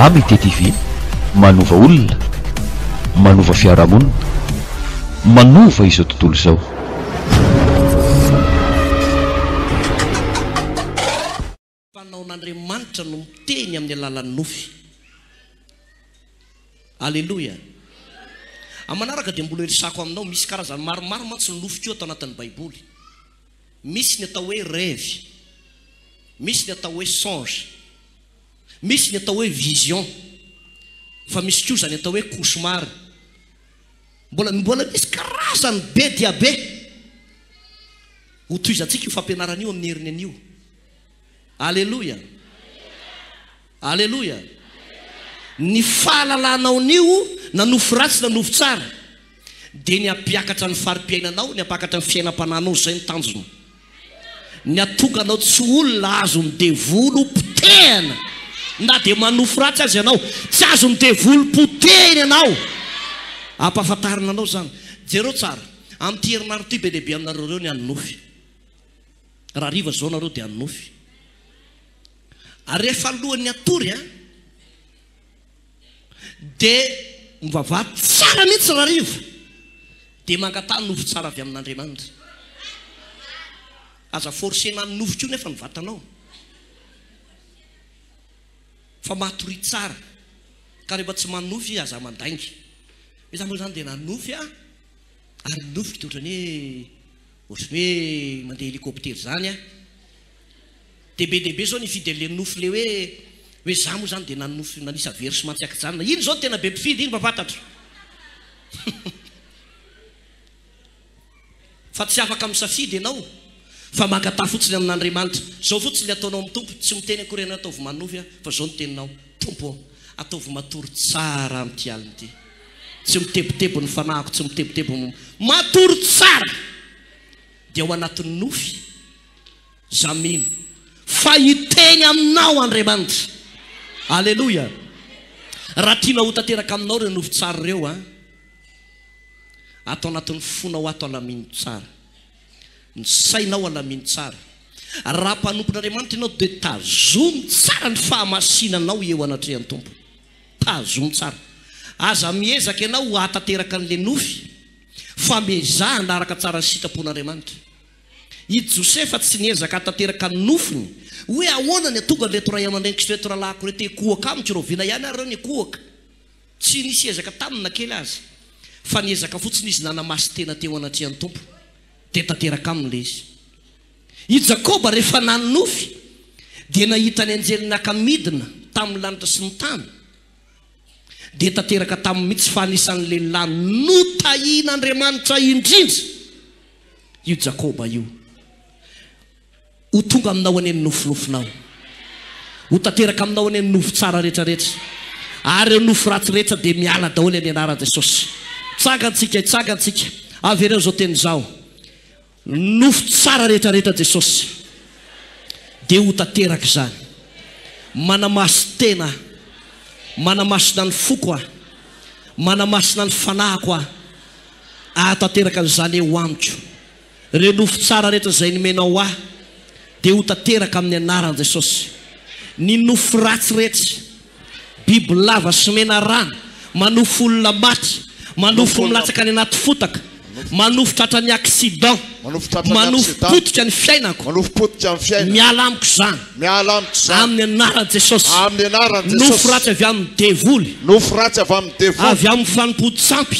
ABT TV manova olona, manova fiarahamonina, manova izao tontolo izao. Fanaon'Andriamanitra no miteny amin'ny alalan'ny nofy. Alleluia. Manaraka dia mbola irisako aminao, misy karazany maromaro mantsy ny nofy koa atao anatin'ny Baiboly. Misy ny atao hoe rêve, misy ny atao hoe songe, misy ny atao hoe vision, fa misy koa zany atao hoe cauchemar. Mbola misy karazany be dia be. Ho tohizantsika io fampianaran'io amin'ny heriny an'io. Alleluia. Alleluia. Ny fahalalanao na nofy ratsy na nofy tsara dia ny ampiakatra ny fari-piainanao, ny ampakatra ny fiainam-pananao, zay ny tanjony. Ny atokanao tsy olona azo midevolo potehana, na dia manofy ratsy azy ianao, tsy azo midevolo potehana ianao. Ampahafantarina anao zany. Jereo tsara, amin'ity herinandro ity be dehibe aminareo reo ny anonofy. Raha riva zao nareo dia anonofy. Ary rehefa alohan'ny atory dia mivavahady tsara mihitsy raha riva, dia mangatany nofy tsara avy amin'Andriamanitra. Aza forsena ny nofy koa nefa ny vatanao, fa matory tsara. Ka rehefa tsy manofy aza mandaingy. Iza moa zany dia nanofy ary nofy dia ohatrany hoe mandeha hélicoptère zany dia be dehibe zao nifidy le nofy le hoe za moa zany dia nanofy nanisa versy mantsiaka janona. Iny zao tena be mpifidy, iny mafatatra. Fa tsy afaka misafidy ianao, fa mangata fotsiny amin'Andriamanitra. Zao fotsiny le ataonao amin'ny tompo, tsy miteny akory ianao ataovy manofy fa zao ny teninao: tompo, ataovy matory tsara amin'ity alina ity. Tsy mitebotebo ny fanahiko, tsy mitebotebo, matory tsara. Dia ao anatin'ny nofy zamino fa hiteny aminao Andriamanitra. Alleluia. Raha tiana ho tanteraka aminao ireo nofy tsara ireo atao anatin'ny fonao ato alamino tsara, ny sainao alamino tsara. Raha mpanompon'Andriamanitra ianao dia tazomy tsara ny fahamasinanao eo anatrehan'ny tompo. Tazomy tsara. Aza miezaka ianao hatanteraka an'le nofy, fa mezaha naraka tsara ny sitrapon'Andriamanitra. I Josefa tsy niezaka hatanteraka ny nofiny hoe ahoana ny atonga leto ray aman-dreny Kristy reto rahalahy reto ekohaka amiko reo vina ihany ary reo ny ekohaka. Tsy nisy ezaka taminy na kely azy, fa niezaka fotsiny izy nanamasy tena teo anatrehan'ny tompo, dia tanteraka aminy le izy. I Jakoba rehefa nanofy dia nahita ny anjelina akamidina tamin'ny lanitra sy ny tany, dia tanteraka tamin'ny mihitsy fa anisan'ny lehilahy notahian'Andriamanitra indrindra io Jakoba io. Ho tonga aminao ane ny nofinofinao, ho tanteraka aminao ane ny nofy tsara rehetrarehetra, ary eo nofy ratsy rehetra dia miala daholo any anaran'i Jesosy. Tsagantsika avy ireo zao teny zao: nofy tsara rehetrarehetra Jesosy dia ho tanteraka izany. Manamasy tena, manamasina ny foko manamasina ny fanahiko ahatanteraka an'izany eo amiko. Ireo nofy tsara rehetra izay nomenao dia ho tanteraka amin'ny anaran'i Jesosy. Ny nofy ratsy rehetra, biby lava sy mena rano, manofy olona maty, manofy milatsaka ny anaty fotaka, manofy tratra ny accident, manofy potika ny fiainako, miala amiko zany amin'ny anaran'i Jesosy. Nofy ratsy avy amin'ny devoly, avy amin'ny fanompo-tsampy,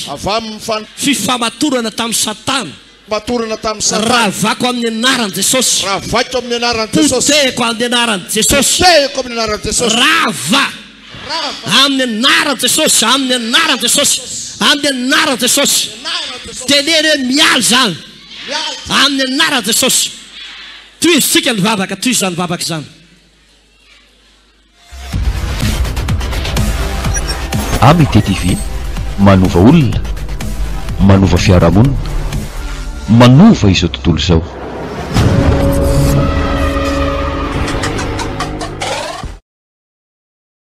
fifamatorana tamin'ny Satana, raha vako amin'ny anaran'i Jesosy, potehiko amin'ny anaran'i Jesosy, rava amin'ny anaran'i Jesosy, amin'ny anaran'i Jesosy, amin'ny anaran'i Jesosy. Tenere miala zany amin'ny anaran'i Jesosy. Tohizitsika ny vavaka, tohiz zany vavaka zany. ABT TV manova olona, manova fiarahamonina, manova izao tontolo izao.